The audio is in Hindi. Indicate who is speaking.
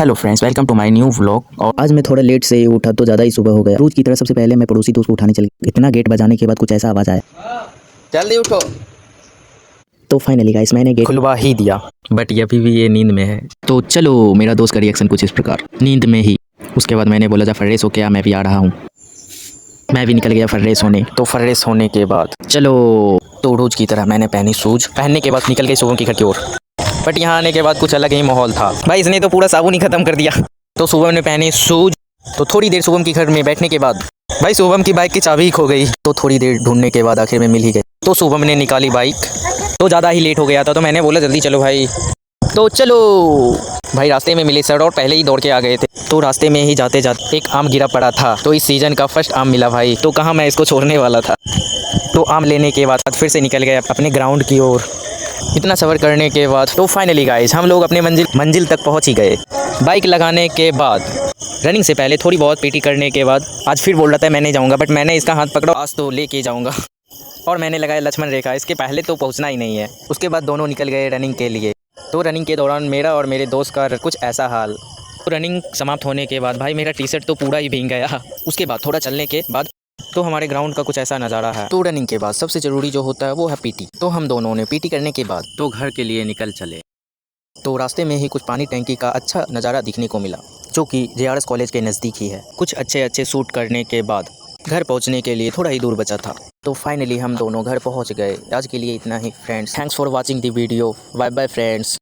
Speaker 1: Hello friends, welcome to my new vlog. और
Speaker 2: आज मैं थोड़ा लेट से उठा तो ज़्यादा ही सुबह हो गया। रोज़ की तरह सबसे पहले मैं पड़ोसी दोस्त को उठाने चल गया। इतना गेट बजाने के बाद कुछ ऐसा आवाज़ आया
Speaker 1: जल्दी उठो।
Speaker 2: तो फाइनली गाइस मैंने गेट
Speaker 1: खुलवा ही दिया, बट ये अभी भी ये नींद में है।
Speaker 2: तो चलो, मेरा दोस्त का रिएक्शन कुछ इस प्रकार, नींद में ही। उसके बाद मैंने बोला जा फ्रेश हो क्या, मैं भी आ रहा हूँ। मैं भी निकल गया फ्रेश होने।
Speaker 1: तो फ्रेश होने के बाद
Speaker 2: चलो
Speaker 1: तो रोज की तरह मैंने पहनी शूज, पहनने के बाद निकल गई शुभम की घर की ओर। बट यहाँ आने के बाद कुछ अलग ही माहौल था भाई, इसने तो पूरा साबुन ही खत्म कर दिया। तो शुभम ने पहनी शूज। तो थोड़ी देर शुभम की घर में बैठने के बाद भाई शुभम की बाइक की चाबी खो गई। तो थोड़ी देर ढूंढने के बाद आखिर में मिल ही गई। तो शुभम ने निकाली बाइक। तो ज़्यादा ही लेट हो गया था, तो मैंने बोला जल्दी चलो भाई। तो चलो भाई, रास्ते में मिले सर और पहले ही दौड़ के आ गए थे। तो रास्ते में ही जाते जाते एक आम गिरा पड़ा था। तो इस सीजन का फर्स्ट आम मिला भाई, तो कहाँ मैं इसको छोड़ने वाला था। तो आम लेने के बाद फिर से निकल गए अपने ग्राउंड की ओर। इतना सफ़र करने के बाद तो फाइनली गाइस हम लोग अपने मंजिल तक पहुंच ही गए। बाइक लगाने के बाद रनिंग से पहले थोड़ी बहुत पीटी करने के बाद आज फिर बोल रहा था मैं नहीं जाऊँगा, बट मैंने इसका हाथ पकड़ा, आज तो लेके जाऊँगा। और मैंने लगाया लक्ष्मण रेखा, इसके पहले तो पहुँचना ही नहीं है। उसके बाद दोनों निकल गए रनिंग के लिए। तो रनिंग के दौरान मेरा और मेरे दोस्त का कुछ ऐसा हाल। तो रनिंग समाप्त होने के बाद भाई मेरा टी शर्ट तो पूरा ही भीग गया। उसके बाद थोड़ा चलने के बाद तो हमारे ग्राउंड का कुछ ऐसा नज़ारा है। तो रनिंग के बाद सबसे ज़रूरी जो होता है वो है पीटी। तो हम दोनों ने पीटी करने के बाद तो घर के लिए निकल चले। तो रास्ते में ही कुछ पानी टैंकी का अच्छा नज़ारा दिखने को मिला, जो कि JRS कॉलेज के नज़दीक ही है। कुछ अच्छे शूट करने के बाद घर पहुंचने के लिए थोड़ा ही दूर बचा था। तो फाइनली हम दोनों घर पहुंच गए। आज के लिए इतना ही friends, thanks for watching the video. Bye bye friends.